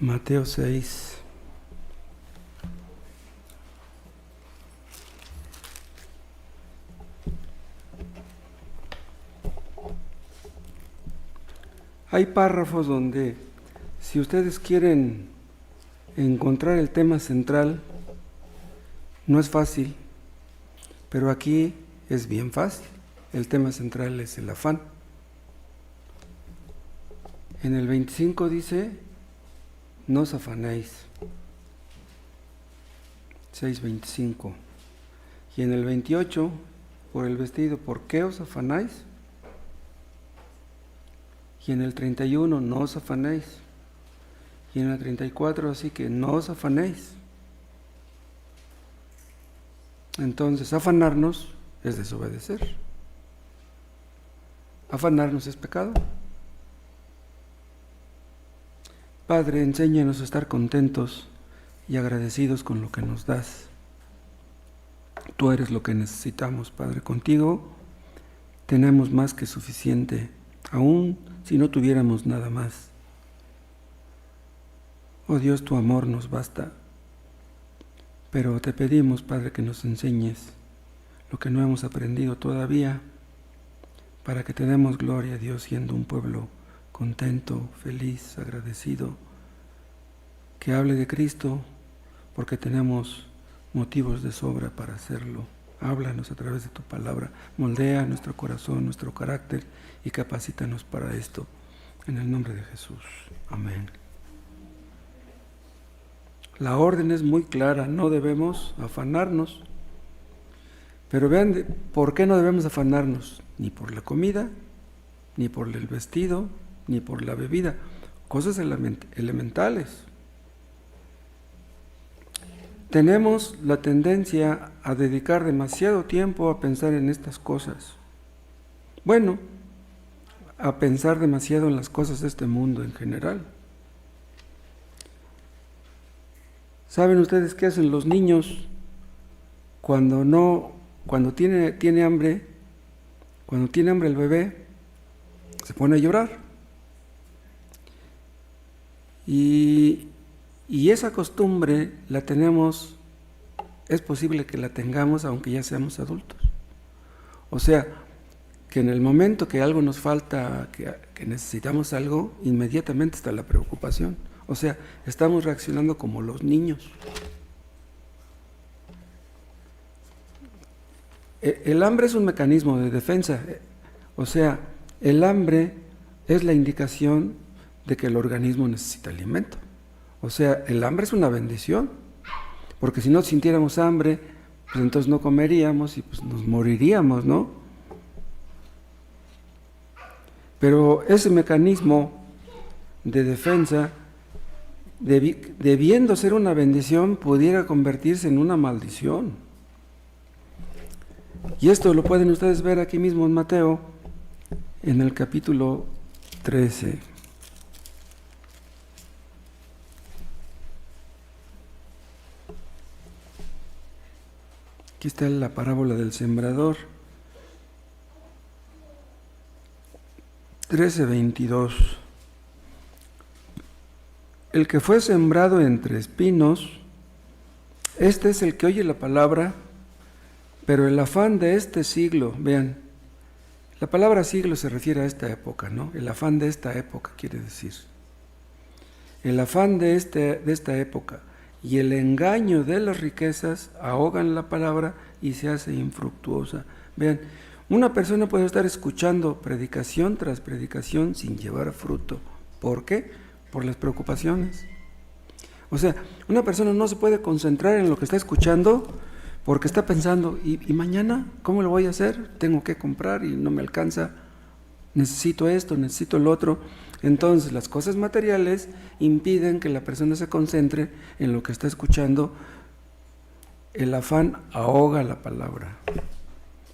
Mateo 6. Hay párrafos donde, si ustedes quieren encontrar el tema central, no es fácil, pero aquí es bien fácil. El tema central es el afán. En el 25 dice: no os afanéis. 6:25. Y en el 28, por el vestido, ¿por qué os afanáis? Y en el 31, no os afanéis. Y en el 34, así que no os afanéis. Entonces, afanarnos es desobedecer. Afanarnos es pecado. Padre, enséñanos a estar contentos y agradecidos con lo que nos das. Tú eres lo que necesitamos, Padre. Contigo tenemos más que suficiente, aun si no tuviéramos nada más. Oh Dios, tu amor nos basta. Pero te pedimos, Padre, que nos enseñes lo que no hemos aprendido todavía, para que te demos gloria, Dios, siendo un pueblo contento, feliz, agradecido, que hable de Cristo, porque tenemos motivos de sobra para hacerlo. Háblanos a través de tu palabra, moldea nuestro corazón, nuestro carácter y capacítanos para esto. En el nombre de Jesús. Amén. La orden es muy clara, no debemos afanarnos. Pero vean, ¿por qué no debemos afanarnos? Ni por la comida, ni por el vestido, ni por la bebida. Cosas elementales. Tenemos la tendencia a dedicar demasiado tiempo a pensar en estas cosas. Bueno, a pensar demasiado en las cosas de este mundo en general. ¿Saben ustedes qué hacen los niños cuando tiene hambre? Cuando tiene hambre el bebé, se pone a llorar. Y esa costumbre la tenemos, es posible que la tengamos aunque ya seamos adultos. O sea, que en el momento que algo nos falta, que necesitamos algo, inmediatamente está la preocupación. O sea, estamos reaccionando como los niños. El hambre es un mecanismo de defensa. O sea, el hambre es la indicación de que el organismo necesita alimento. O sea, el hambre es una bendición. Porque si no sintiéramos hambre, pues entonces no comeríamos y pues nos moriríamos, ¿no? Pero ese mecanismo de defensa, debiendo ser una bendición, pudiera convertirse en una maldición. Y esto lo pueden ustedes ver aquí mismo en Mateo, en el capítulo 13. Aquí está la parábola del sembrador. 13:22. El que fue sembrado entre espinos, este es el que oye la palabra, pero el afán de este siglo, vean, la palabra siglo se refiere a esta época, ¿no? El afán de esta época quiere decir. El afán de esta época y el engaño de las riquezas ahogan la palabra y se hace infructuosa. Vean, una persona puede estar escuchando predicación tras predicación sin llevar fruto. ¿Por qué? Por las preocupaciones. O sea, una persona no se puede concentrar en lo que está escuchando porque está pensando, ¿y mañana cómo lo voy a hacer? Tengo que comprar y no me alcanza, necesito esto, necesito lo otro. Entonces las cosas materiales impiden que la persona se concentre en lo que está escuchando. El afán ahoga la palabra.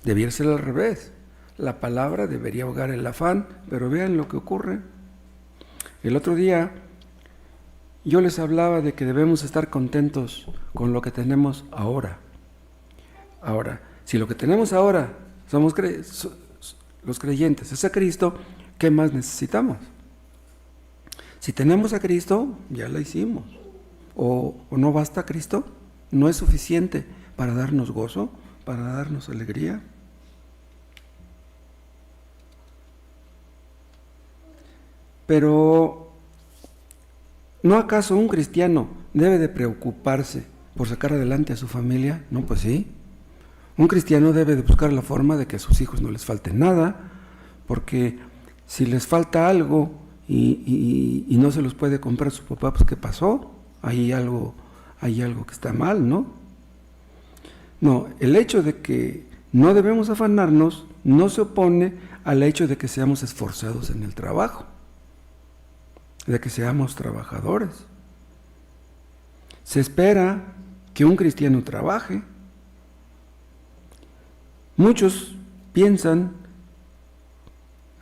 Debiera ser al revés. La palabra debería ahogar el afán, pero vean lo que ocurre. El otro día yo les hablaba de que debemos estar contentos con lo que tenemos ahora. Ahora, si lo que tenemos ahora somos los creyentes, es a Cristo, ¿qué más necesitamos? Si tenemos a Cristo, ya la hicimos. ¿O no basta Cristo? ¿No es suficiente para darnos gozo, para darnos alegría? Pero, ¿no acaso un cristiano debe de preocuparse por sacar adelante a su familia? No, pues sí. Un cristiano debe de buscar la forma de que a sus hijos no les falte nada, porque si les falta algo y no se los puede comprar su papá, pues ¿qué pasó? Hay algo que está mal, ¿no? No, el hecho de que no debemos afanarnos no se opone al hecho de que seamos esforzados en el trabajo, de que seamos trabajadores. Se espera que un cristiano trabaje.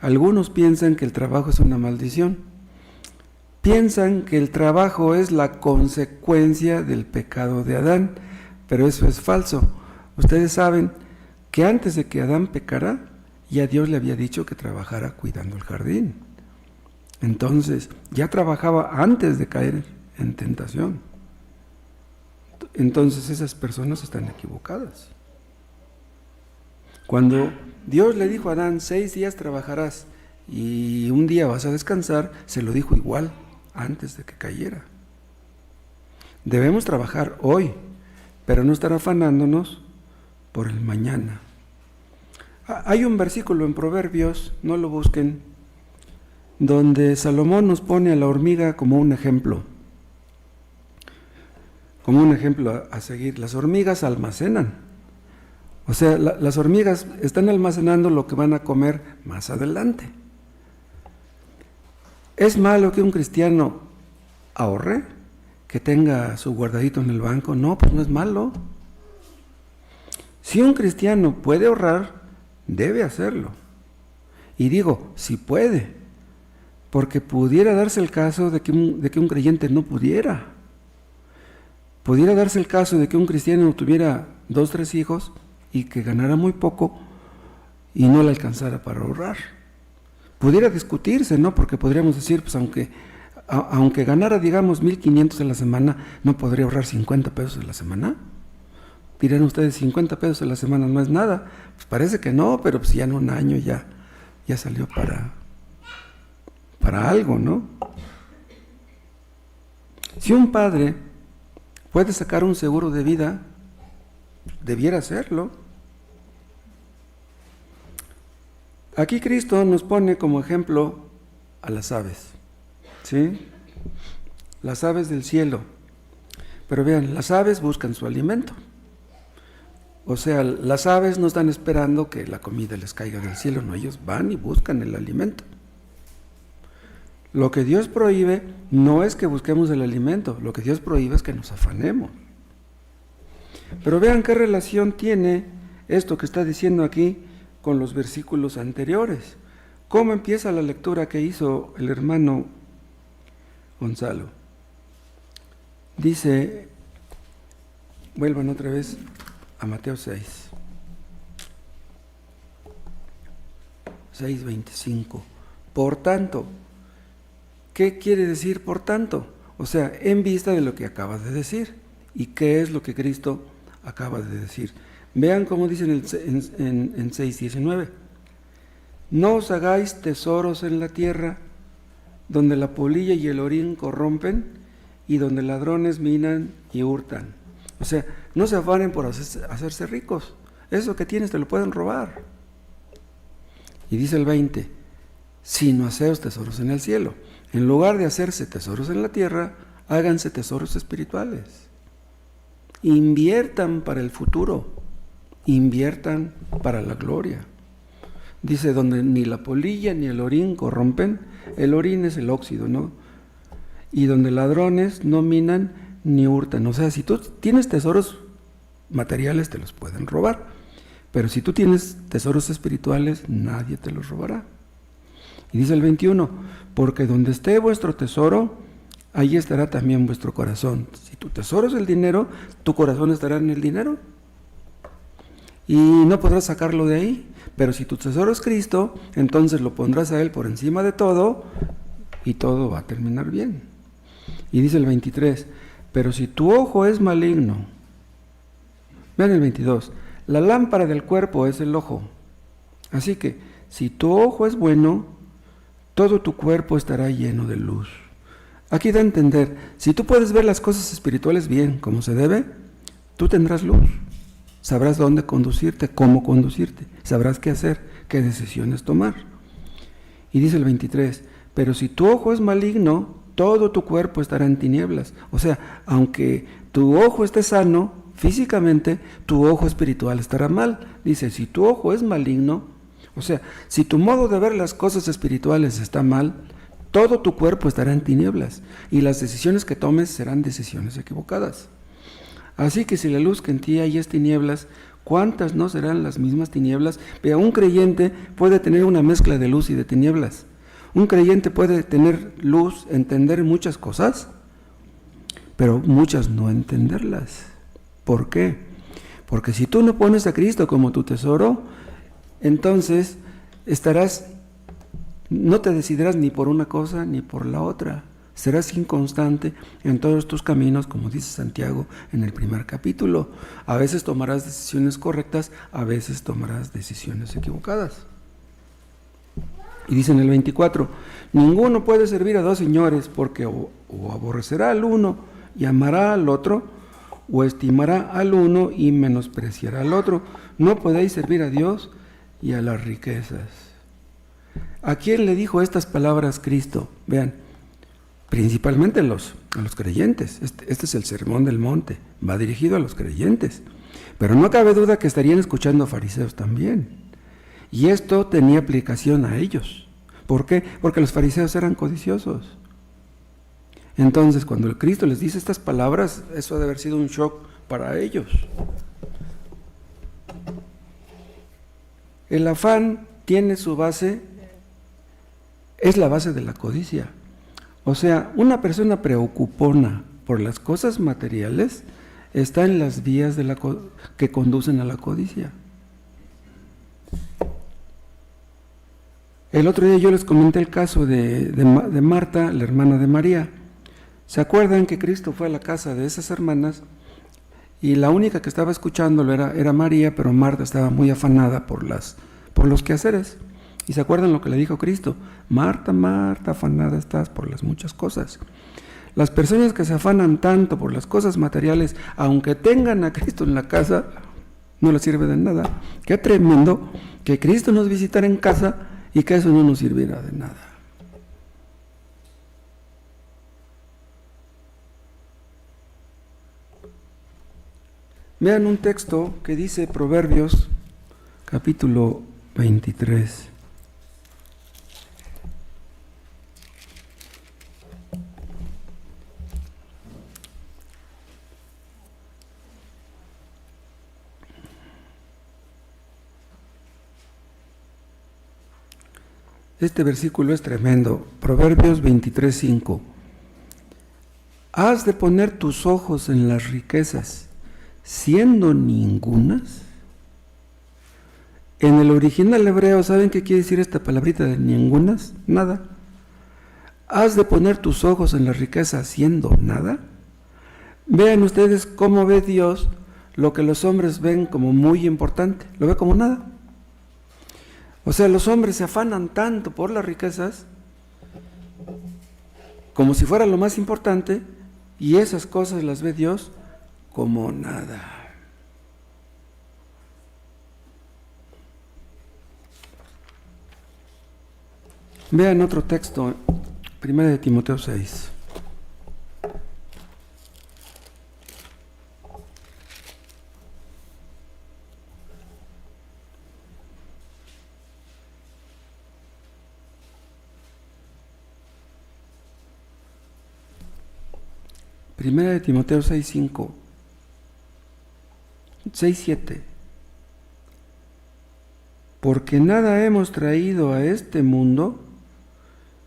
Algunos piensan que el trabajo es una maldición. Piensan que el trabajo es la consecuencia del pecado de Adán, pero eso es falso. Ustedes saben que antes de que Adán pecara, ya Dios le había dicho que trabajara cuidando el jardín. Entonces, ya trabajaba antes de caer en tentación. Entonces, esas personas están equivocadas. Cuando Dios le dijo a Adán, 6 días trabajarás y un día vas a descansar, se lo dijo igual antes de que cayera. Debemos trabajar hoy, pero no estar afanándonos por el mañana. Hay un versículo en Proverbios, no lo busquen, donde Salomón nos pone a la hormiga como un ejemplo a seguir. Las hormigas almacenan, o sea, las hormigas están almacenando lo que van a comer más adelante. ¿Es malo que un cristiano ahorre? ¿Que tenga su guardadito en el banco? No, pues no es malo. Si un cristiano puede ahorrar, debe hacerlo. Y digo, si puede, porque pudiera darse el caso de que un creyente no pudiera. Pudiera darse el caso de que un cristiano tuviera 2, 3 hijos y que ganara muy poco y no le alcanzara para ahorrar. Pudiera discutirse, ¿no? Porque podríamos decir, pues aunque ganara, digamos, 1,500 a la semana, ¿no podría ahorrar 50 pesos a la semana? Dirán ustedes, 50 pesos a la semana no es nada. Pues parece que no, pero pues ya en un año ya salió para algo, ¿no? Si un padre puede sacar un seguro de vida, debiera hacerlo. Aquí Cristo nos pone como ejemplo a las aves, ¿sí? Las aves del cielo. Pero vean, las aves buscan su alimento. O sea, las aves no están esperando que la comida les caiga del cielo, no, ellos van y buscan el alimento. Lo que Dios prohíbe no es que busquemos el alimento, lo que Dios prohíbe es que nos afanemos. Pero vean qué relación tiene esto que está diciendo aquí con los versículos anteriores. ¿Cómo empieza la lectura que hizo el hermano Gonzalo? Dice, vuelvan otra vez a Mateo 6:25. Por tanto, ¿qué quiere decir por tanto? O sea, en vista de lo que acabas de decir. ¿Y qué es lo que Cristo acaba de decir? Vean cómo dice en 6:19. No os hagáis tesoros en la tierra, donde la polilla y el orín corrompen, y donde ladrones minan y hurtan. O sea, no se afanen por hacerse ricos. Eso que tienes te lo pueden robar. Y dice el 20, sino haceos tesoros en el cielo. En lugar de hacerse tesoros en la tierra, háganse tesoros espirituales. Inviertan para el futuro, inviertan para la gloria. Dice, donde ni la polilla ni el orín corrompen, el orín es el óxido, ¿no? Y donde ladrones no minan ni hurtan. O sea, si tú tienes tesoros materiales, te los pueden robar. Pero si tú tienes tesoros espirituales, nadie te los robará. Y dice el 21, porque donde esté vuestro tesoro, ahí estará también vuestro corazón. Si tu tesoro es el dinero, tu corazón estará en el dinero. Y no podrás sacarlo de ahí. Pero si tu tesoro es Cristo, entonces lo pondrás a Él por encima de todo y todo va a terminar bien. Y dice el 23, pero si tu ojo es maligno, vean el 22, la lámpara del cuerpo es el ojo. Así que, si tu ojo es bueno, todo tu cuerpo estará lleno de luz. Aquí da a entender, si tú puedes ver las cosas espirituales bien, como se debe, tú tendrás luz. Sabrás dónde conducirte, cómo conducirte, sabrás qué hacer, qué decisiones tomar. Y dice el 23, pero si tu ojo es maligno, todo tu cuerpo estará en tinieblas. O sea, aunque tu ojo esté sano físicamente, tu ojo espiritual estará mal. Dice, si tu ojo es maligno, o sea, si tu modo de ver las cosas espirituales está mal, todo tu cuerpo estará en tinieblas y las decisiones que tomes serán decisiones equivocadas. Así que si la luz que en ti hay es tinieblas, ¿cuántas no serán las mismas tinieblas? Vea, un creyente puede tener una mezcla de luz y de tinieblas. Un creyente puede tener luz, entender muchas cosas, pero muchas no entenderlas. ¿Por qué? Porque si tú no pones a Cristo como tu tesoro, entonces no te decidirás ni por una cosa ni por la otra. Serás inconstante en todos tus caminos, como dice Santiago en el primer capítulo. A veces tomarás decisiones correctas, a veces tomarás decisiones equivocadas. Y dice en el 24, ninguno puede servir a dos señores, porque o aborrecerá al uno y amará al otro, o estimará al uno y menospreciará al otro. No podéis servir a Dios y a las riquezas. ¿A quién le dijo estas palabras Cristo? Vean, principalmente a los creyentes. Este es el sermón del monte, va dirigido a los creyentes. Pero no cabe duda que estarían escuchando a fariseos también. Y esto tenía aplicación a ellos. ¿Por qué? Porque los fariseos eran codiciosos. Entonces, cuando el Cristo les dice estas palabras, eso ha de haber sido un shock para ellos. El afán tiene su base, es la base de la codicia. O sea, una persona preocupona por las cosas materiales está en las vías que conducen a la codicia. El otro día yo les comenté el caso de Marta, la hermana de María. ¿Se acuerdan que Cristo fue a la casa de esas hermanas y la única que estaba escuchándolo era María, pero Marta estaba muy afanada por los quehaceres? ¿Y se acuerdan lo que le dijo Cristo? Marta, Marta, afanada estás por las muchas cosas. Las personas que se afanan tanto por las cosas materiales, aunque tengan a Cristo en la casa, no les sirve de nada. Qué tremendo que Cristo nos visitara en casa y que eso no nos sirviera de nada. Vean un texto que dice Proverbios, capítulo 23. Este versículo es tremendo. Proverbios 23:5. Has de poner tus ojos en las riquezas, siendo ningunas. En el original hebreo, ¿saben qué quiere decir esta palabrita de ningunas? Nada. Has de poner tus ojos en las riquezas, siendo nada. Vean ustedes cómo ve Dios lo que los hombres ven como muy importante. Lo ve como nada. O sea, los hombres se afanan tanto por las riquezas como si fuera lo más importante, y esas cosas las ve Dios como nada. Vean otro texto, 1 de Timoteo 6. Primera de Timoteo 6:5, 6:7. Porque nada hemos traído a este mundo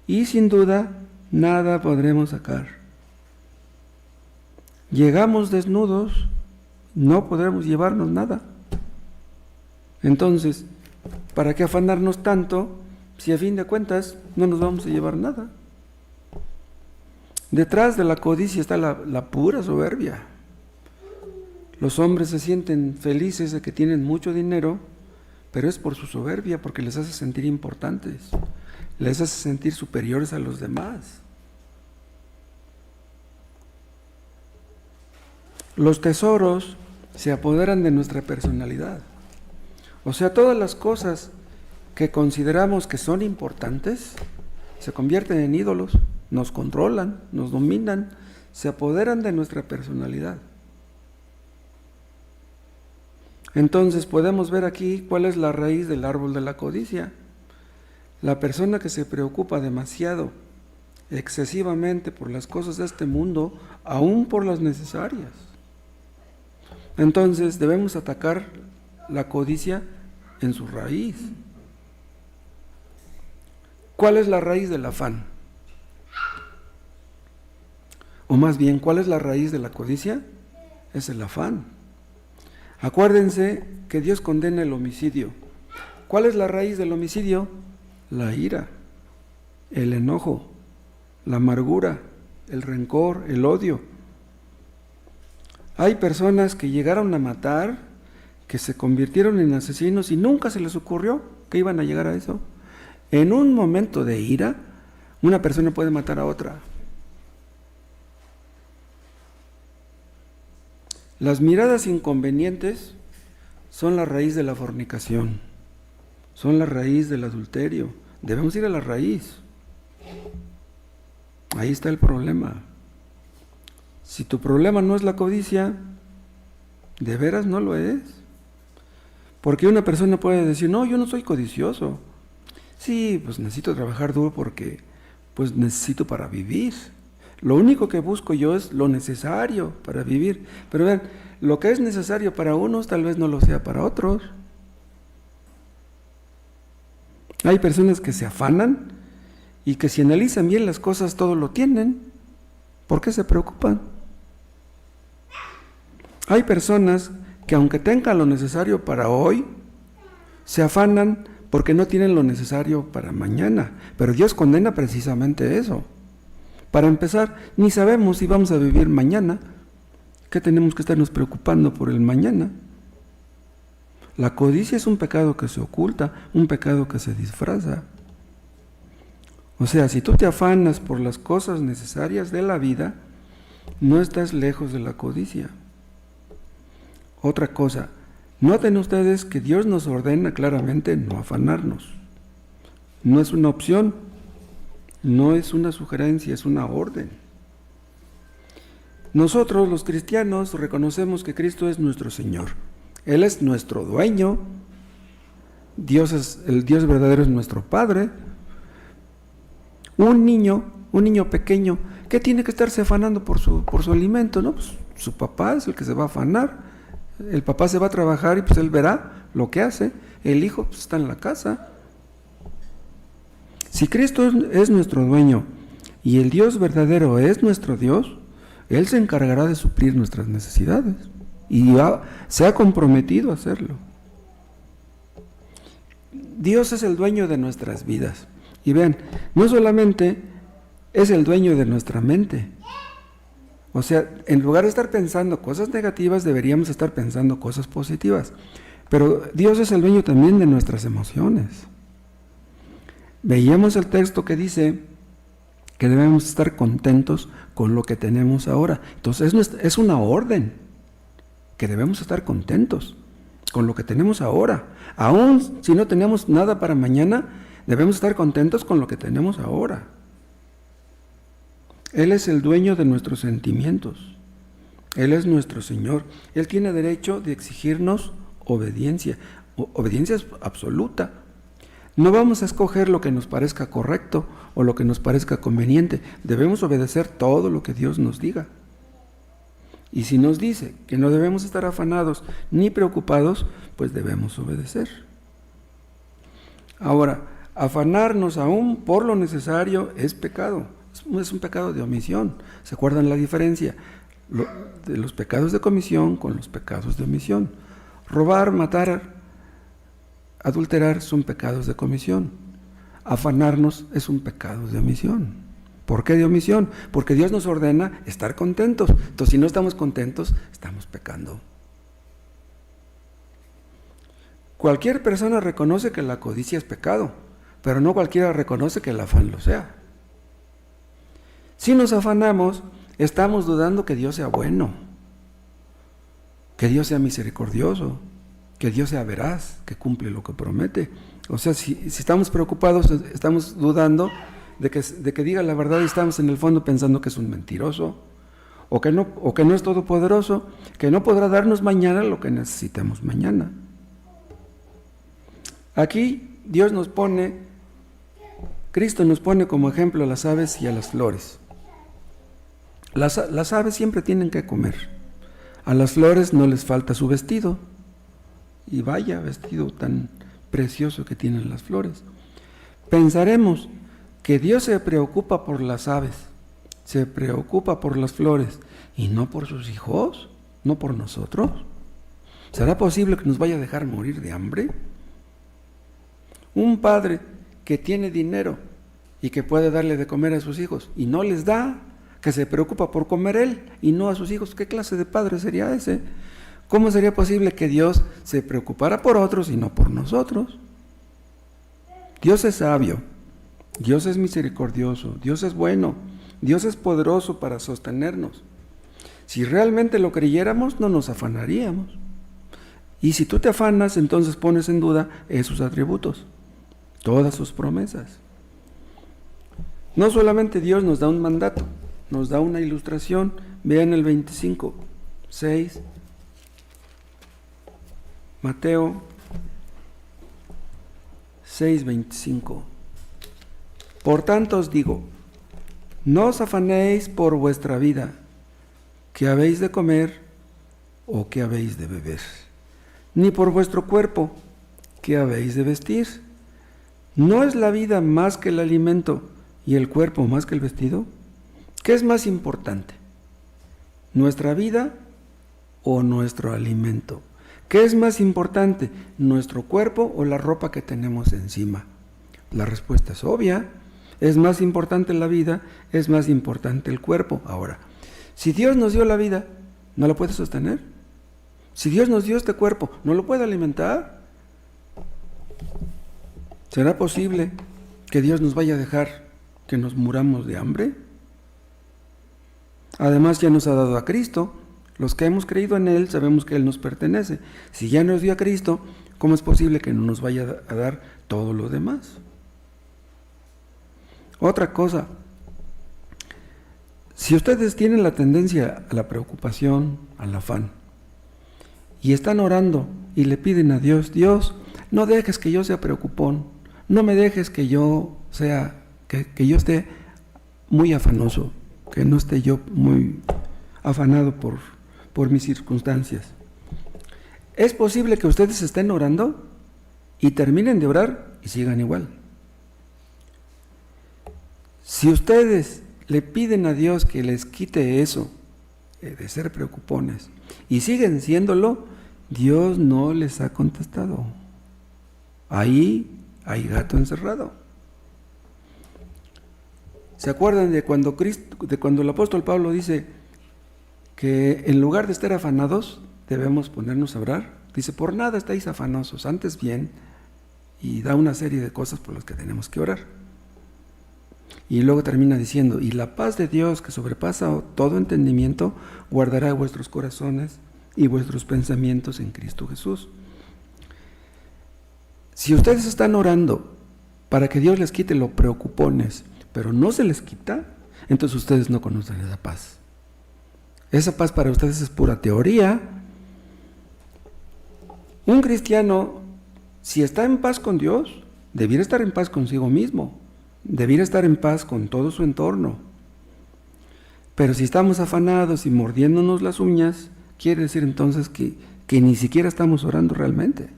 y sin duda nada podremos sacar. Llegamos desnudos, no podremos llevarnos nada. Entonces, ¿para qué afanarnos tanto si a fin de cuentas no nos vamos a llevar nada? Detrás de la codicia está la pura soberbia. Los hombres se sienten felices de que tienen mucho dinero, pero es por su soberbia, porque les hace sentir importantes, les hace sentir superiores a los demás. Los tesoros se apoderan de nuestra personalidad. O sea, todas las cosas que consideramos que son importantes se convierten en ídolos, nos controlan, nos dominan, se apoderan de nuestra personalidad. Entonces podemos ver aquí cuál es la raíz del árbol de la codicia. La persona que se preocupa demasiado, excesivamente por las cosas de este mundo, aún por las necesarias. Entonces debemos atacar la codicia en su raíz. ¿Cuál es la raíz del afán? O más bien, ¿cuál es la raíz de la codicia? Es el afán. Acuérdense que Dios condena el homicidio. ¿Cuál es la raíz del homicidio? La ira, el enojo, la amargura, el rencor, el odio. Hay personas que llegaron a matar, que se convirtieron en asesinos y nunca se les ocurrió que iban a llegar a eso. En un momento de ira, una persona puede matar a otra. Las miradas inconvenientes son la raíz de la fornicación, son la raíz del adulterio. Debemos ir a la raíz. Ahí está el problema. Si tu problema no es la codicia, de veras no lo es. Porque una persona puede decir, no, yo no soy codicioso. Sí, pues necesito trabajar duro porque pues necesito para vivir. Lo único que busco yo es lo necesario para vivir. Pero vean, lo que es necesario para unos tal vez no lo sea para otros. Hay personas que se afanan y que si analizan bien las cosas todo lo tienen. ¿Por qué se preocupan? Hay personas que aunque tengan lo necesario para hoy, se afanan porque no tienen lo necesario para mañana. Pero Dios condena precisamente eso. Para empezar, ni sabemos si vamos a vivir mañana. ¿Qué tenemos que estarnos preocupando por el mañana? La codicia es un pecado que se oculta, un pecado que se disfraza. O sea, si tú te afanas por las cosas necesarias de la vida, no estás lejos de la codicia. Otra cosa, noten ustedes que Dios nos ordena claramente no afanarnos. No es una opción, no es una sugerencia, es una orden. Nosotros los cristianos reconocemos que Cristo es nuestro Señor. Él es nuestro dueño. El Dios verdadero es nuestro Padre. Un niño pequeño, ¿qué tiene que estarse afanando por su alimento? ¿No? Pues su papá es el que se va a afanar. El papá se va a trabajar y pues él verá lo que hace. El hijo pues está en la casa. Si Cristo es nuestro dueño y el Dios verdadero es nuestro Dios, Él se encargará de suplir nuestras necesidades y se ha comprometido a hacerlo. Dios es el dueño de nuestras vidas. Y vean, no solamente es el dueño de nuestra mente. O sea, en lugar de estar pensando cosas negativas, deberíamos estar pensando cosas positivas. Pero Dios es el dueño también de nuestras emociones. Veíamos el texto que dice que debemos estar contentos con lo que tenemos ahora. Entonces es una orden, que debemos estar contentos con lo que tenemos ahora. Aún si no tenemos nada para mañana, debemos estar contentos con lo que tenemos ahora. Él es el dueño de nuestros sentimientos. Él es nuestro Señor. Él tiene derecho de exigirnos obediencia. Obediencia absoluta. No vamos a escoger lo que nos parezca correcto o lo que nos parezca conveniente. Debemos obedecer todo lo que Dios nos diga. Y si nos dice que no debemos estar afanados ni preocupados, pues debemos obedecer. Ahora, afanarnos aún por lo necesario es pecado. Es un pecado de omisión. ¿Se acuerdan la diferencia? De los pecados de comisión con los pecados de omisión. Robar, matar, adulterar son pecados de comisión. Afanarnos es un pecado de omisión. ¿Por qué de omisión? Porque Dios nos ordena estar contentos. Entonces, si no estamos contentos, estamos pecando. Cualquier persona reconoce que la codicia es pecado, pero no cualquiera reconoce que el afán lo sea. Si nos afanamos, estamos dudando que Dios sea bueno, que Dios sea misericordioso, que Dios sea veraz, que cumple lo que promete. O sea, si estamos preocupados, estamos dudando de que diga la verdad y estamos en el fondo pensando que es un mentiroso, o que no es todopoderoso, que no podrá darnos mañana lo que necesitemos mañana. Aquí Cristo nos pone como ejemplo a las aves y a las flores. Las aves siempre tienen que comer. A las flores no les falta su vestido. Y vaya vestido tan precioso que tienen las flores. Pensaremos que Dios se preocupa por las aves, se preocupa por las flores y no por sus hijos, no por nosotros. ¿Será posible que nos vaya a dejar morir de hambre? Un padre que tiene dinero y que puede darle de comer a sus hijos y no les da, que se preocupa por comer él y no a sus hijos, ¿qué clase de padre sería ese? ¿Cómo sería posible que Dios se preocupara por otros y no por nosotros? Dios es sabio, Dios es misericordioso, Dios es bueno, Dios es poderoso para sostenernos. Si realmente lo creyéramos, no nos afanaríamos. Y si tú te afanas, entonces pones en duda esos atributos, todas sus promesas. No solamente Dios nos da un mandato, nos da una ilustración. Vean el 25, 6, Mateo 6:25. Por tanto os digo, no os afanéis por vuestra vida, qué habéis de comer o qué habéis de beber, ni por vuestro cuerpo, qué habéis de vestir. ¿No es la vida más que el alimento y el cuerpo más que el vestido? ¿Qué es más importante? ¿Nuestra vida o nuestro alimento? ¿Qué es más importante? ¿Nuestro cuerpo o la ropa que tenemos encima? La respuesta es obvia. Es más importante la vida, es más importante el cuerpo. Ahora, si Dios nos dio la vida, ¿no la puede sostener? Si Dios nos dio este cuerpo, ¿no lo puede alimentar? ¿Será posible que Dios nos vaya a dejar que nos muramos de hambre? Además, ya nos ha dado a Cristo. Los que hemos creído en Él sabemos que Él nos pertenece. Si ya nos dio a Cristo, ¿cómo es posible que no nos vaya a dar todo lo demás? Otra cosa, si ustedes tienen la tendencia a la preocupación, al afán, y están orando y le piden a Dios, Dios, no dejes que yo sea preocupón, no me dejes que yo esté muy afanoso, que no esté yo muy afanado por mis circunstancias. Es posible que ustedes estén orando y terminen de orar y sigan igual. Si ustedes le piden a Dios que les quite eso de ser preocupones y siguen siéndolo, Dios no les ha contestado. Ahí hay gato encerrado. ¿Se acuerdan de cuando el apóstol Pablo dice que en lugar de estar afanados debemos ponernos a orar? Dice, por nada estáis afanosos, antes bien, y da una serie de cosas por las que tenemos que orar. Y luego termina diciendo, y la paz de Dios que sobrepasa todo entendimiento, guardará vuestros corazones y vuestros pensamientos en Cristo Jesús. Si ustedes están orando para que Dios les quite los preocupones, pero no se les quita, entonces ustedes no conocen esa paz. Esa paz para ustedes es pura teoría. Un cristiano, si está en paz con Dios, debiera estar en paz consigo mismo, debiera estar en paz con todo su entorno. Pero si estamos afanados y mordiéndonos las uñas, quiere decir entonces que ni siquiera estamos orando realmente.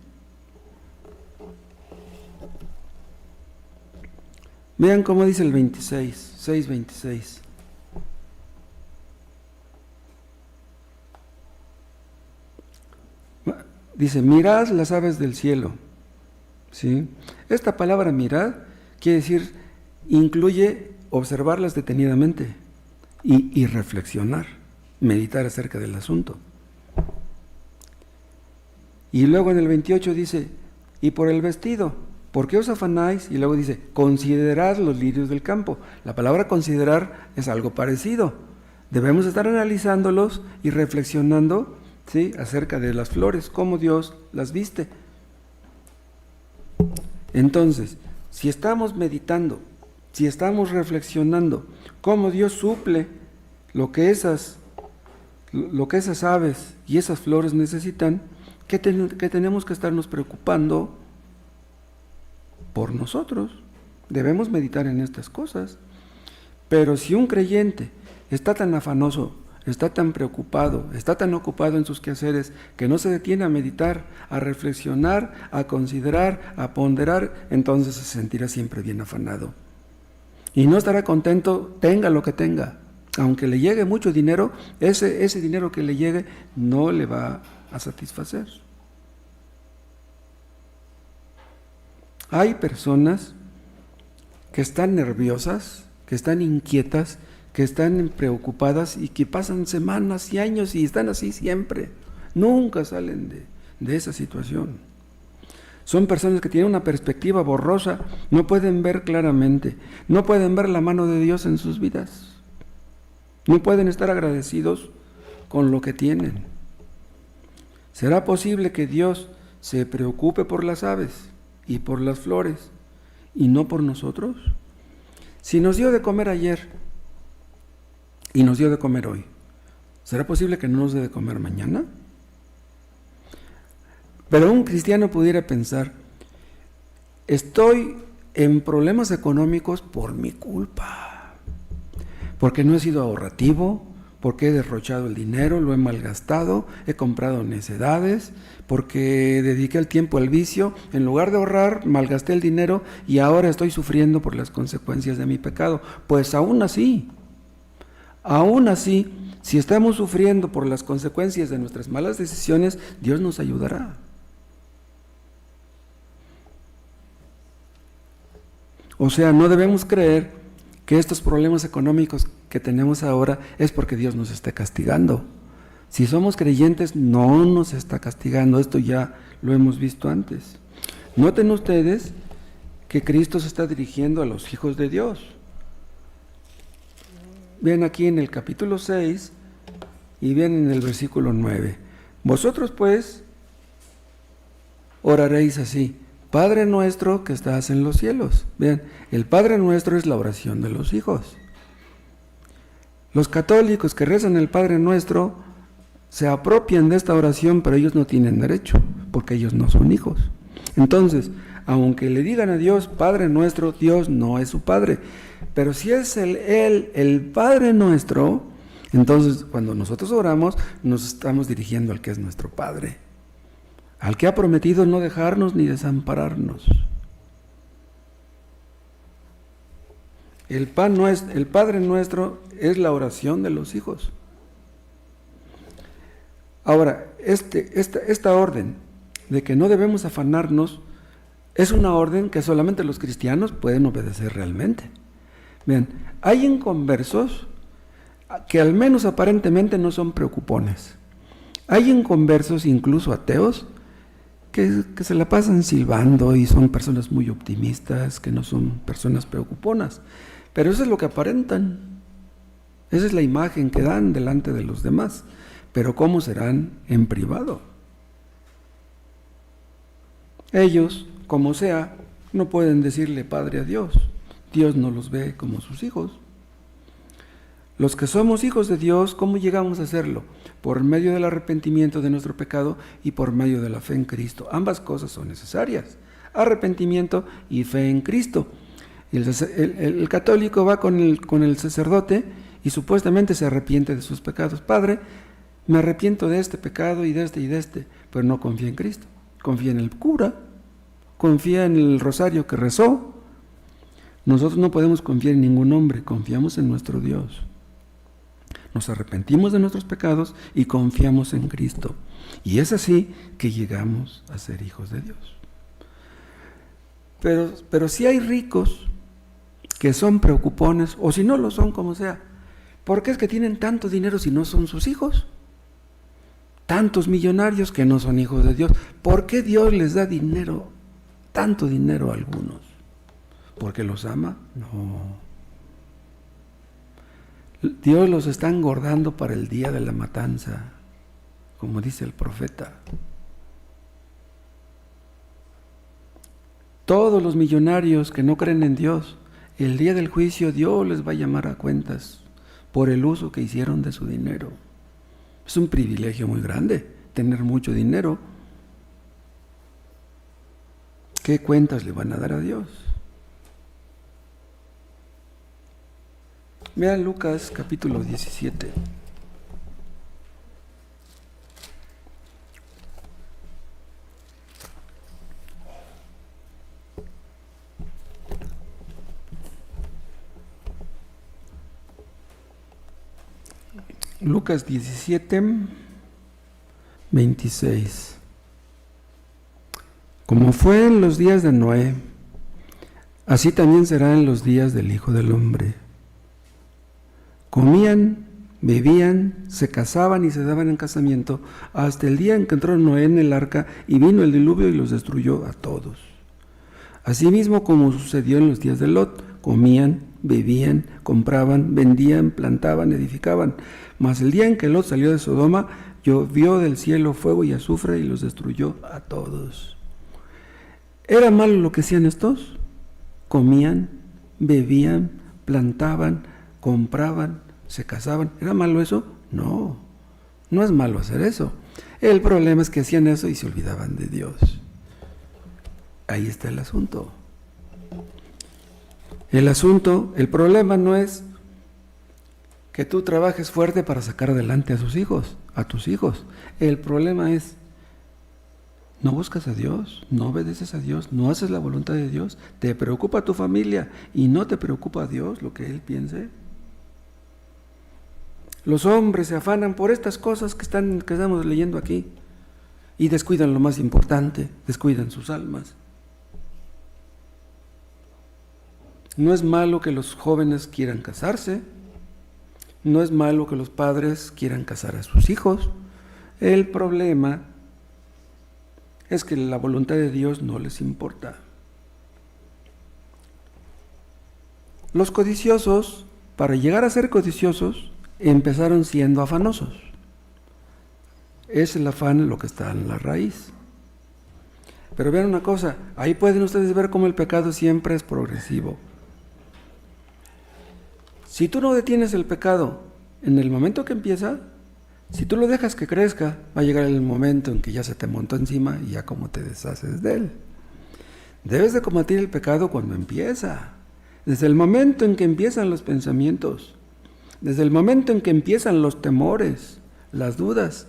Vean cómo dice el 6:26. Dice, mirad las aves del cielo. ¿Sí? Esta palabra mirad quiere decir, incluye observarlas detenidamente y reflexionar, meditar acerca del asunto. Y luego en el 28 dice, y por el vestido, ¿por qué os afanáis? Y luego dice, considerad los lirios del campo. La palabra considerar es algo parecido. Debemos estar analizándolos y reflexionando, ¿sí?, acerca de las flores, cómo Dios las viste. Entonces, si estamos meditando, si estamos reflexionando cómo Dios suple lo que esas aves y esas flores necesitan, que tenemos que estarnos preocupando por nosotros. Debemos meditar en estas cosas. Pero si un creyente está tan afanoso, está tan preocupado, está tan ocupado en sus quehaceres, que no se detiene a meditar, a reflexionar, a considerar, a ponderar, entonces se sentirá siempre bien afanado. Y no estará contento, tenga lo que tenga. Aunque le llegue mucho dinero, ese dinero que le llegue no le va a satisfacer. Hay personas que están nerviosas, que están inquietas, que están preocupadas y que pasan semanas y años y están así siempre. Nunca salen de esa situación. Son personas que tienen una perspectiva borrosa, no pueden ver claramente, no pueden ver la mano de Dios en sus vidas. No pueden estar agradecidos con lo que tienen. ¿Será posible que Dios se preocupe por las aves y por las flores y no por nosotros? Si nos dio de comer ayer y nos dio de comer hoy, ¿será posible que no nos dé de comer mañana? Pero un cristiano pudiera pensar, estoy en problemas económicos por mi culpa. Porque no he sido ahorrativo, porque he derrochado el dinero, lo he malgastado, he comprado necedades, porque dediqué el tiempo al vicio, en lugar de ahorrar, malgasté el dinero y ahora estoy sufriendo por las consecuencias de mi pecado. Pues aún así, si estamos sufriendo por las consecuencias de nuestras malas decisiones, Dios nos ayudará. O sea, no debemos creer que estos problemas económicos que tenemos ahora es porque Dios nos está castigando. Si somos creyentes, no nos está castigando. Esto ya lo hemos visto antes. Noten ustedes que Cristo se está dirigiendo a los hijos de Dios. Vean aquí en el capítulo 6 y vean en el versículo 9. Vosotros pues oraréis así: Padre nuestro que estás en los cielos. Vean, el Padre nuestro es la oración de los hijos. Los católicos que rezan el Padre nuestro se apropian de esta oración, pero ellos no tienen derecho, porque ellos no son hijos. Entonces, aunque le digan a Dios Padre nuestro, Dios no es su Padre. Pero si es el Padre nuestro, entonces cuando nosotros oramos, nos estamos dirigiendo al que es nuestro Padre, al que ha prometido no dejarnos ni desampararnos. El Padre nuestro es la oración de los hijos. Ahora, esta orden de que no debemos afanarnos es una orden que solamente los cristianos pueden obedecer realmente. Bien, hay inconversos que al menos aparentemente no son preocupones. Hay inconversos, incluso ateos, que se la pasan silbando y son personas muy optimistas, que no son personas preocuponas. Pero eso es lo que aparentan. Esa es la imagen que dan delante de los demás. Pero ¿cómo serán en privado? Ellos, como sea, no pueden decirle Padre a Dios. Dios no los ve como sus hijos. Los que somos hijos de Dios, ¿cómo llegamos a hacerlo? Por medio del arrepentimiento de nuestro pecado y por medio de la fe en Cristo. Ambas cosas son necesarias: arrepentimiento y fe en Cristo. El católico va con el sacerdote y supuestamente se arrepiente de sus pecados. Padre, me arrepiento de este pecado y de este, pero no confía en Cristo. Confía en el cura, confía en el rosario que rezó. Nosotros no podemos confiar en ningún hombre, confiamos en nuestro Dios. Nos arrepentimos de nuestros pecados y confiamos en Cristo. Y es así que llegamos a ser hijos de Dios. Pero si hay ricos que son preocupones, o si no lo son, como sea. ¿Por qué es que tienen tanto dinero si no son sus hijos? Tantos millonarios que no son hijos de Dios. ¿Por qué Dios les da dinero, tanto dinero a algunos? ¿Porque los ama? No. Dios los está engordando para el día de la matanza, como dice el profeta. Todos los millonarios que no creen en Dios, el día del juicio Dios les va a llamar a cuentas por el uso que hicieron de su dinero. Es un privilegio muy grande tener mucho dinero. ¿Qué cuentas le van a dar a Dios? Vean Lucas capítulo 17. Lucas 17, 26. Como fue en los días de Noé, así también será en los días del Hijo del Hombre. Comían, bebían, se casaban y se daban en casamiento hasta el día en que entró Noé en el arca y vino el diluvio y los destruyó a todos. Asimismo, como sucedió en los días de Lot, comían, bebían, compraban, vendían, plantaban, edificaban. Mas el día en que Lot salió de Sodoma, llovió del cielo fuego y azufre y los destruyó a todos. ¿Era malo lo que hacían estos? Comían, bebían, plantaban, compraban, se casaban. ¿Era malo eso? No, no es malo hacer eso. El problema es que hacían eso y se olvidaban de Dios. Ahí está el asunto. El problema no es que tú trabajes fuerte para sacar adelante a tus hijos. El problema es, no buscas a Dios, no obedeces a Dios, no haces la voluntad de Dios, te preocupa tu familia y no te preocupa a Dios lo que Él piense. Los hombres se afanan por estas cosas que estamos leyendo aquí y descuidan lo más importante, descuidan sus almas. No es malo que los jóvenes quieran casarse, no es malo que los padres quieran casar a sus hijos. El problema es que la voluntad de Dios no les importa. Los codiciosos, para llegar a ser codiciosos, empezaron siendo afanosos. Es el afán lo que está en la raíz. Pero vean una cosa, ahí pueden ustedes ver cómo el pecado siempre es progresivo. Si tú no detienes el pecado en el momento que empieza, si tú lo dejas que crezca, va a llegar el momento en que ya se te montó encima y ya como te deshaces de él. Debes de combatir el pecado cuando empieza, desde el momento en que empiezan los pensamientos, desde el momento en que empiezan los temores, las dudas.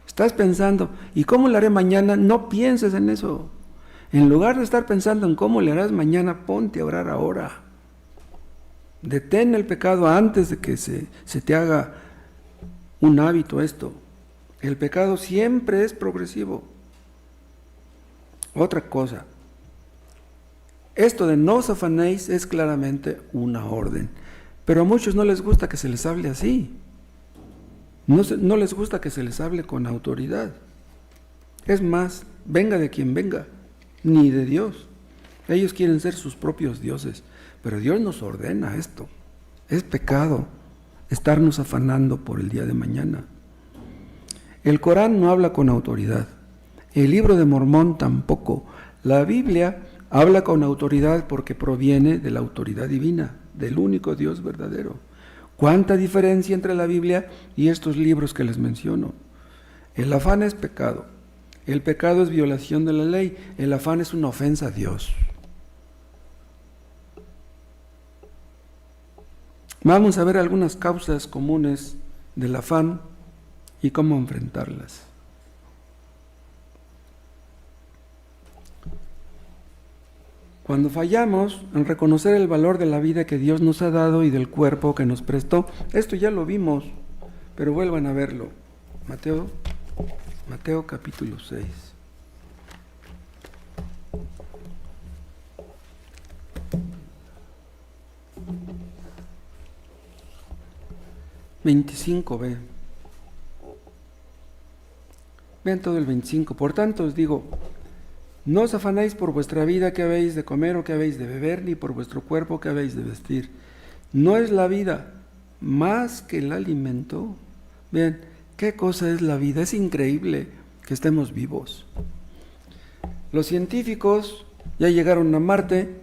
Estás pensando, ¿y cómo le haré mañana? No pienses en eso. En lugar de estar pensando en cómo le harás mañana, ponte a orar ahora. Detén el pecado antes de que se te haga un hábito esto. El pecado siempre es progresivo. Otra cosa, esto de no os afanéis es claramente una orden, pero a muchos no les gusta que se les hable así. No les gusta que se les hable con autoridad. Es más, venga de quien venga, ni de Dios. Ellos quieren ser sus propios dioses, pero Dios nos ordena esto. Es pecado estarnos afanando por el día de mañana. El Corán no habla con autoridad. El libro de Mormón tampoco. La Biblia habla con autoridad porque proviene de la autoridad divina, del único Dios verdadero. ¿Cuánta diferencia entre la Biblia y estos libros que les menciono? El afán es pecado. El pecado es violación de la ley. El afán es una ofensa a Dios. Vamos a ver algunas causas comunes del afán y cómo enfrentarlas. Cuando fallamos en reconocer el valor de la vida que Dios nos ha dado y del cuerpo que nos prestó, esto ya lo vimos, pero vuelvan a verlo. Mateo capítulo 6. 25, vean todo el 25. Por tanto os digo, no os afanéis por vuestra vida, que habéis de comer o que habéis de beber, ni por vuestro cuerpo, que habéis de vestir. ¿No es la vida más que el alimento? Vean, ¿qué cosa es la vida? Es increíble que estemos vivos. Los científicos ya llegaron a Marte,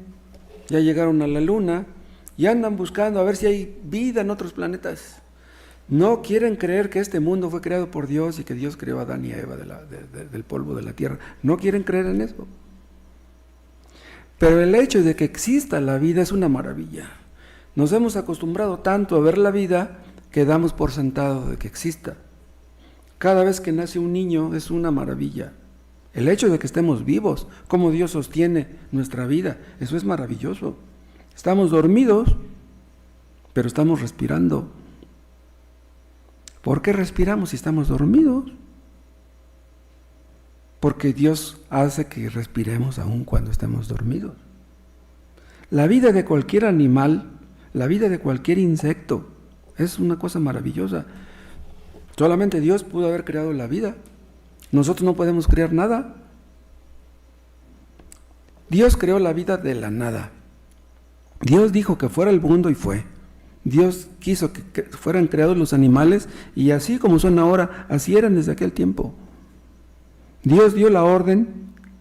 ya llegaron a la Luna y andan buscando a ver si hay vida en otros planetas. No quieren creer que este mundo fue creado por Dios y que Dios creó a Adán y a Eva del polvo de la tierra. No quieren creer en eso. Pero el hecho de que exista la vida es una maravilla. Nos hemos acostumbrado tanto a ver la vida que damos por sentado de que exista. Cada vez que nace un niño es una maravilla. El hecho de que estemos vivos, cómo Dios sostiene nuestra vida, eso es maravilloso. Estamos dormidos, pero estamos respirando. ¿Por qué respiramos si estamos dormidos? Porque Dios hace que respiremos aún cuando estemos dormidos. La vida de cualquier animal, la vida de cualquier insecto, es una cosa maravillosa. Solamente Dios pudo haber creado la vida. Nosotros no podemos crear nada. Dios creó la vida de la nada. Dios dijo que fuera el mundo y fue. Dios quiso que fueran creados los animales y así como son ahora, así eran desde aquel tiempo. Dios dio la orden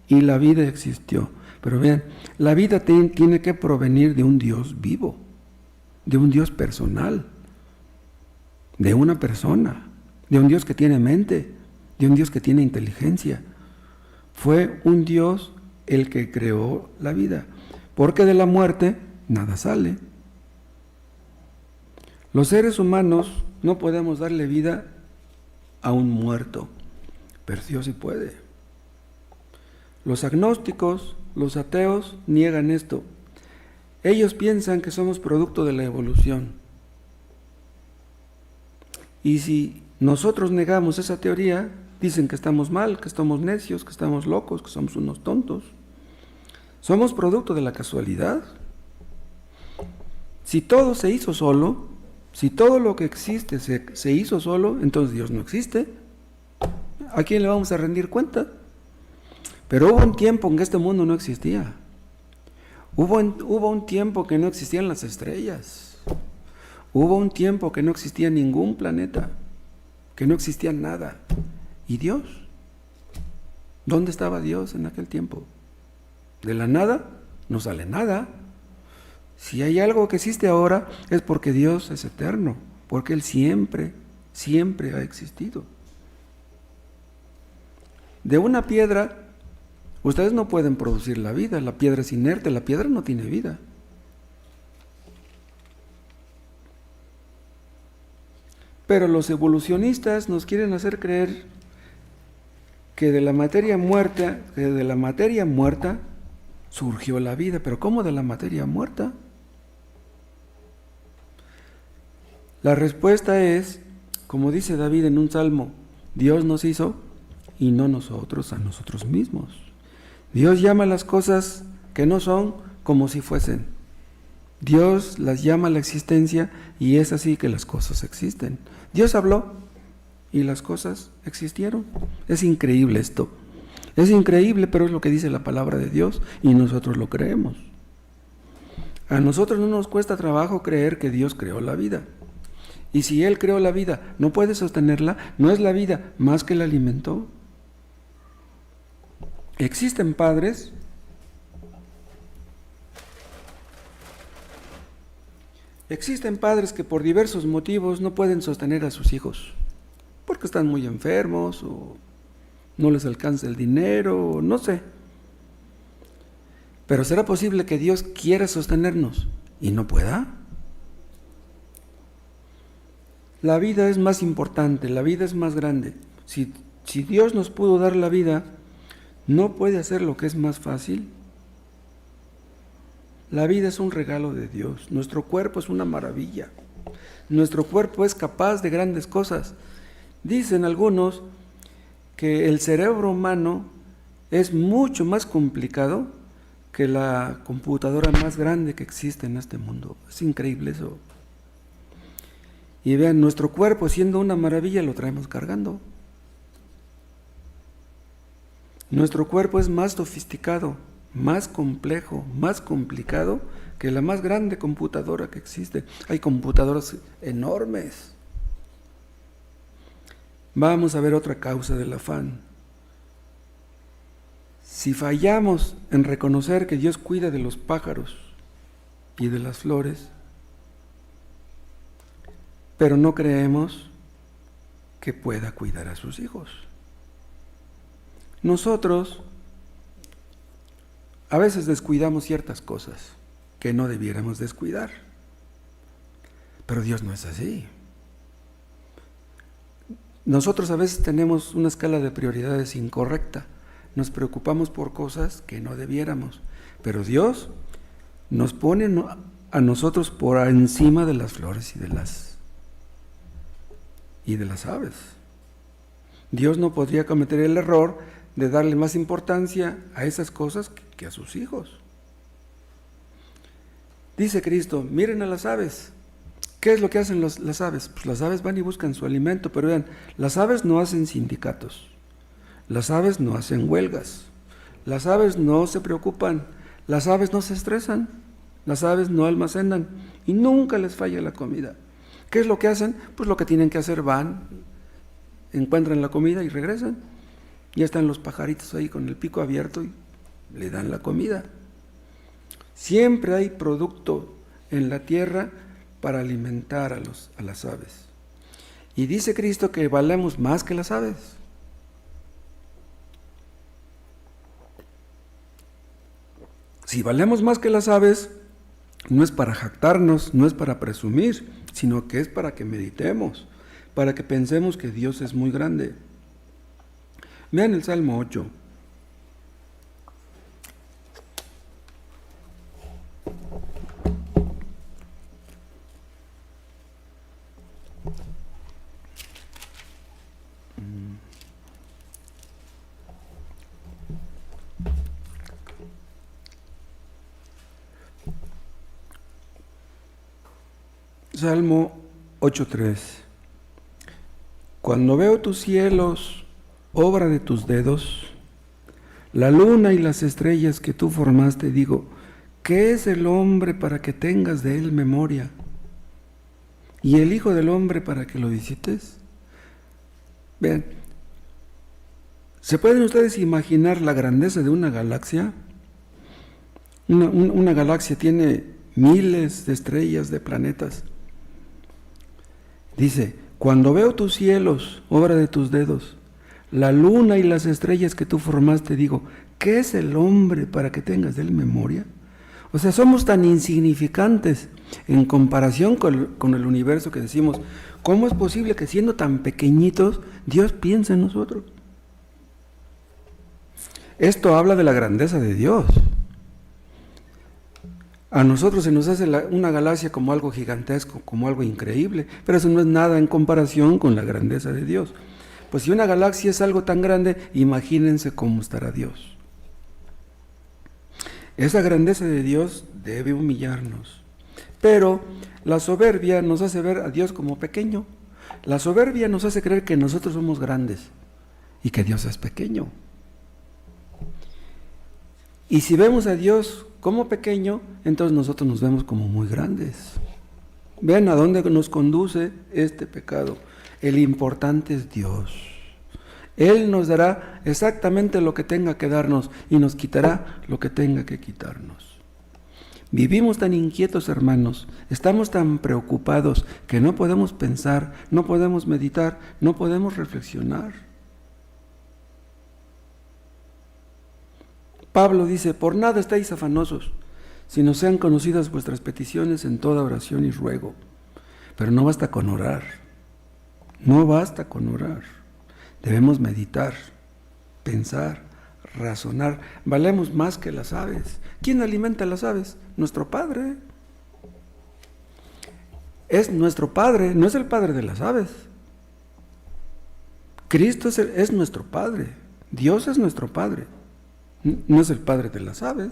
y la vida existió. Pero vean, la vida tiene que provenir de un Dios vivo, de un Dios personal, de una persona, de un Dios que tiene mente, de un Dios que tiene inteligencia. Fue un Dios el que creó la vida, porque de la muerte nada sale. Los seres humanos no podemos darle vida a un muerto, pero Dios sí puede. Los agnósticos, los ateos niegan esto. Ellos piensan que somos producto de la evolución. Y si nosotros negamos esa teoría, dicen que estamos mal, que estamos necios, que estamos locos, que somos unos tontos. ¿Somos producto de la casualidad? Si todo se hizo solo, si todo lo que existe se hizo solo, entonces Dios no existe. ¿A quién le vamos a rendir cuenta? Pero hubo un tiempo en que este mundo no existía. Hubo un tiempo que no existían las estrellas. Hubo un tiempo que no existía ningún planeta, que no existía nada. ¿Y Dios? ¿Dónde estaba Dios en aquel tiempo? De la nada no sale nada. Si hay algo que existe ahora es porque Dios es eterno, porque Él siempre, siempre ha existido. De una piedra, ustedes no pueden producir la vida, la piedra es inerte, la piedra no tiene vida. Pero los evolucionistas nos quieren hacer creer que de la materia muerta, surgió la vida. ¿Pero cómo de la materia muerta? La respuesta es, como dice David en un salmo, Dios nos hizo y no nosotros a nosotros mismos. Dios llama a las cosas que no son como si fuesen. Dios las llama a la existencia y es así que las cosas existen. Dios habló y las cosas existieron. Es increíble esto. Es increíble, pero es lo que dice la palabra de Dios y nosotros lo creemos. A nosotros no nos cuesta trabajo creer que Dios creó la vida. Y si Él creó la vida, no puede sostenerla, ¿no es la vida más que el alimento? Existen padres que por diversos motivos no pueden sostener a sus hijos, porque están muy enfermos o no les alcanza el dinero, o no sé. Pero ¿será posible que Dios quiera sostenernos y no pueda? La vida es más importante, la vida es más grande. Si Dios nos pudo dar la vida, ¿no puede hacer lo que es más fácil? La vida es un regalo de Dios. Nuestro cuerpo es una maravilla. Nuestro cuerpo es capaz de grandes cosas. Dicen algunos que el cerebro humano es mucho más complicado que la computadora más grande que existe en este mundo. Es increíble eso. Y vean, nuestro cuerpo, siendo una maravilla, lo traemos cargando. Nuestro cuerpo es más sofisticado, más complejo, más complicado que la más grande computadora que existe. Hay computadoras enormes. Vamos a ver otra causa del afán. Si fallamos en reconocer que Dios cuida de los pájaros y de las flores, pero no creemos que pueda cuidar a sus hijos. Nosotros a veces descuidamos ciertas cosas que no debiéramos descuidar, pero Dios no es así. Nosotros a veces tenemos una escala de prioridades incorrecta, nos preocupamos por cosas que no debiéramos, pero Dios nos pone a nosotros por encima de las flores y de las aves. Dios no podría cometer el error de darle más importancia a esas cosas que a sus hijos. Dice Cristo, miren a las aves. ¿Qué es lo que hacen las aves? Pues las aves van y buscan su alimento, pero vean, las aves no hacen sindicatos, las aves no hacen huelgas, las aves no se preocupan, las aves no se estresan, las aves no almacenan y nunca les falla la comida. ¿Qué es lo que hacen? Pues lo que tienen que hacer, van, encuentran la comida y regresan. Ya están los pajaritos ahí con el pico abierto y le dan la comida. Siempre hay producto en la tierra para alimentar a las aves. Y dice Cristo que valemos más que las aves. Si valemos más que las aves, no es para jactarnos, no es para presumir, sino que es para que meditemos, para que pensemos que Dios es muy grande. Vean el Salmo 8. Salmo 8:3. Cuando veo tus cielos, obra de tus dedos, la luna y las estrellas que tú formaste, digo, ¿qué es el hombre para que tengas de él memoria? ¿Y el hijo del hombre para que lo visites? Vean, ¿se pueden ustedes imaginar la grandeza de una galaxia? Una galaxia tiene miles de estrellas, de planetas. Dice, cuando veo tus cielos, obra de tus dedos, la luna y las estrellas que tú formaste, digo, ¿qué es el hombre para que tengas de él memoria? O sea, somos tan insignificantes en comparación con el universo que decimos, ¿cómo es posible que siendo tan pequeñitos Dios piense en nosotros? Esto habla de la grandeza de Dios. A nosotros se nos hace una galaxia como algo gigantesco, como algo increíble, pero eso no es nada en comparación con la grandeza de Dios. Pues si una galaxia es algo tan grande, imagínense cómo estará Dios. Esa grandeza de Dios debe humillarnos, pero la soberbia nos hace ver a Dios como pequeño. La soberbia nos hace creer que nosotros somos grandes y que Dios es pequeño. Y si vemos a Dios como pequeño, entonces nosotros nos vemos como muy grandes. Vean a dónde nos conduce este pecado. El importante es Dios. Él nos dará exactamente lo que tenga que darnos y nos quitará lo que tenga que quitarnos. Vivimos tan inquietos, hermanos, estamos tan preocupados que no podemos pensar, no podemos meditar, no podemos reflexionar. Pablo dice, por nada estáis afanosos, sino sean conocidas vuestras peticiones en toda oración y ruego. Pero no basta con orar, no basta con orar. Debemos meditar, pensar, razonar. Valemos más que las aves. ¿Quién alimenta a las aves? Nuestro Padre. Es nuestro Padre, no es el Padre de las aves. Cristo es nuestro Padre, Dios es nuestro Padre. No es el Padre de las aves.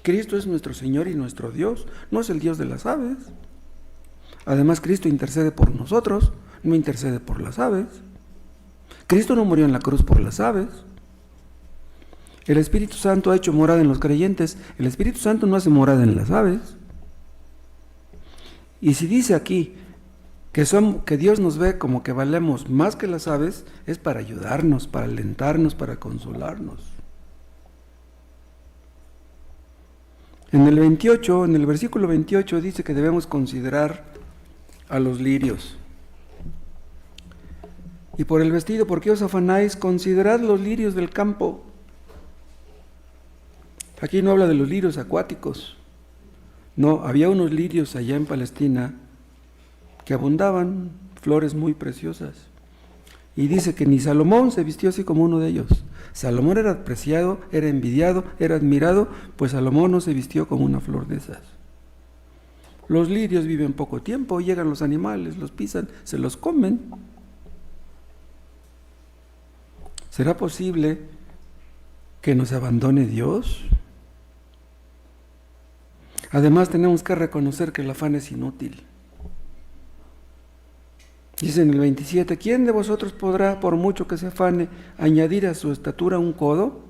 Cristo es nuestro Señor y nuestro Dios, no es el Dios de las aves. Además, Cristo intercede por nosotros, no intercede por las aves. Cristo no murió en la cruz por las aves. El Espíritu Santo ha hecho morada en los creyentes. El Espíritu Santo no hace morada en las aves. Y si dice aquí que Dios nos ve como que valemos más que las aves, es para ayudarnos, para alentarnos, para consolarnos. En el versículo 28 dice que debemos considerar a los lirios. Y por el vestido, ¿por qué os afanáis? Considerad los lirios del campo. Aquí no habla de los lirios acuáticos. No, había unos lirios allá en Palestina que abundaban, flores muy preciosas. Y dice que ni Salomón se vistió así como uno de ellos. Salomón era apreciado, era envidiado, era admirado, pues Salomón no se vistió como una flor de esas. Los lirios viven poco tiempo, llegan los animales, los pisan, se los comen. ¿Será posible que nos abandone Dios? Además, tenemos que reconocer que el afán es inútil. Dice en el 27, ¿quién de vosotros podrá, por mucho que se afane, añadir a su estatura un codo?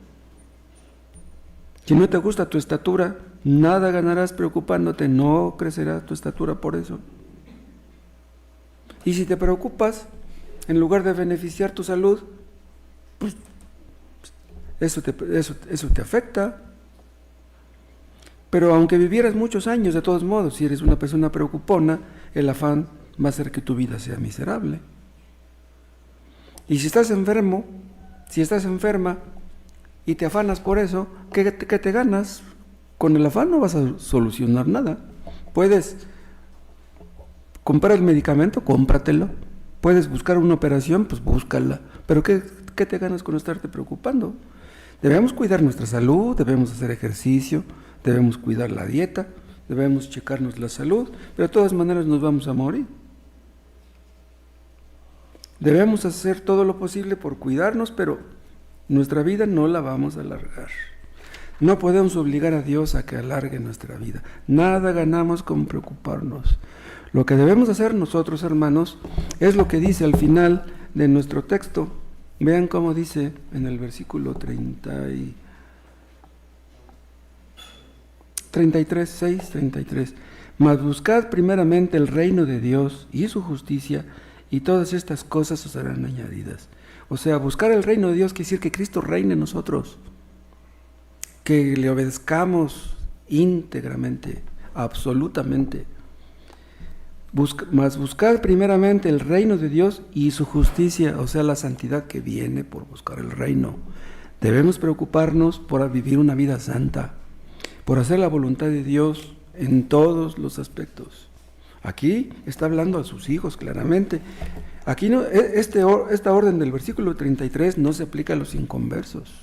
Si no te gusta tu estatura, nada ganarás preocupándote, no crecerá tu estatura por eso. Y si te preocupas, en lugar de beneficiar tu salud, pues eso te afecta. Pero aunque vivieras muchos años, de todos modos, si eres una persona preocupona, el afán va a hacer que tu vida sea miserable. Y si estás enfermo, si estás enferma y te afanas por eso, ¿qué te ganas? Con el afán no vas a solucionar nada. Puedes comprar el medicamento, cómpratelo. Puedes buscar una operación, pues búscala. Pero ¿qué te ganas con estarte preocupando? Debemos cuidar nuestra salud, debemos hacer ejercicio, debemos cuidar la dieta, debemos checarnos la salud, pero de todas maneras nos vamos a morir. Debemos hacer todo lo posible por cuidarnos, pero nuestra vida no la vamos a alargar. No podemos obligar a Dios a que alargue nuestra vida. Nada ganamos con preocuparnos. Lo que debemos hacer nosotros, hermanos, es lo que dice al final de nuestro texto. Vean cómo dice en el versículo 33. Mas buscad primeramente el reino de Dios y su justicia, y todas estas cosas os serán añadidas. O sea, buscar el reino de Dios quiere decir que Cristo reine en nosotros, que le obedezcamos íntegramente, absolutamente. Mas buscad primeramente el reino de Dios y su justicia, o sea, la santidad que viene por buscar el reino. Debemos preocuparnos por vivir una vida santa, por hacer la voluntad de Dios en todos los aspectos. Aquí está hablando a sus hijos claramente. Aquí no, esta orden del versículo 33 no se aplica a los inconversos.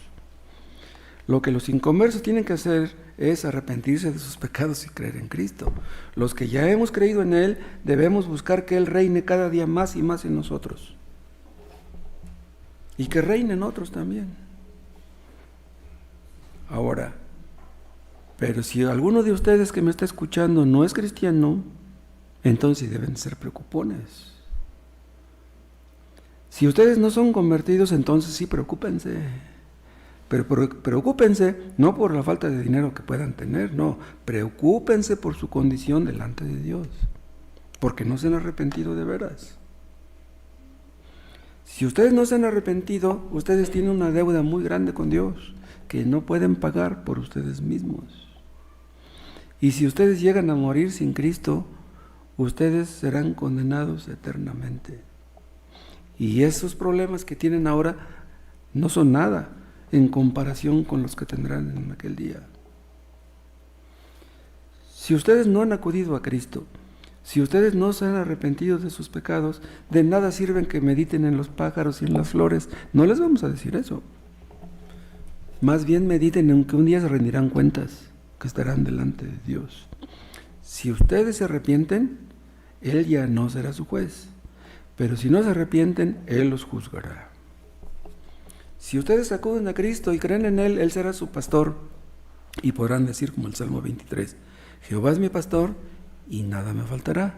Lo que los inconversos tienen que hacer es arrepentirse de sus pecados y creer en Cristo. Los que ya hemos creído en Él, debemos buscar que Él reine cada día más y más en nosotros. Y que reine en otros también. Ahora, pero si alguno de ustedes que me está escuchando no es cristiano, entonces deben ser preocupones. Si ustedes no son convertidos, entonces sí preocúpense. Pero preocúpense no por la falta de dinero que puedan tener, no, preocúpense por su condición delante de Dios, porque no se han arrepentido de veras. Si ustedes no se han arrepentido, ustedes tienen una deuda muy grande con Dios, que no pueden pagar por ustedes mismos. Y si ustedes llegan a morir sin Cristo, ustedes serán condenados eternamente. Y esos problemas que tienen ahora no son nada en comparación con los que tendrán en aquel día. Si ustedes no han acudido a Cristo, si ustedes no se han arrepentido de sus pecados, de nada sirven que mediten en los pájaros y en las flores. No les vamos a decir eso. Más bien mediten en que un día se rendirán cuentas, que estarán delante de Dios. Si ustedes se arrepienten, Él ya no será su juez. Pero si no se arrepienten, Él los juzgará. Si ustedes acuden a Cristo y creen en Él, Él será su pastor. Y podrán decir como el Salmo 23, Jehová es mi pastor y nada me faltará.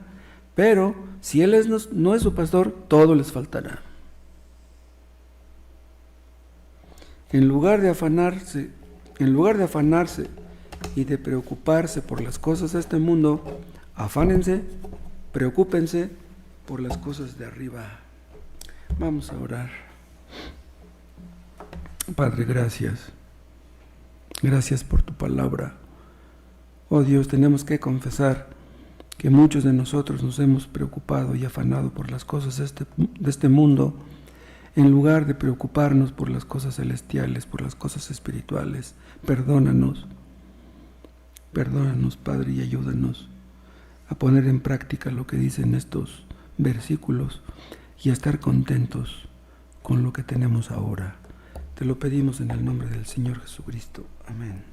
Pero si Él no es su pastor, todo les faltará. En lugar de afanarse y de preocuparse por las cosas de este mundo, afánense, preocúpense por las cosas de arriba. Vamos a orar. Padre, gracias. Gracias por tu palabra. Oh Dios, tenemos que confesar que muchos de nosotros nos hemos preocupado y afanado por las cosas de este mundo, en lugar de preocuparnos por las cosas celestiales, por las cosas espirituales. Perdónanos, Padre, y ayúdanos a poner en práctica lo que dicen estos versículos y a estar contentos con lo que tenemos ahora. Te lo pedimos en el nombre del Señor Jesucristo. Amén.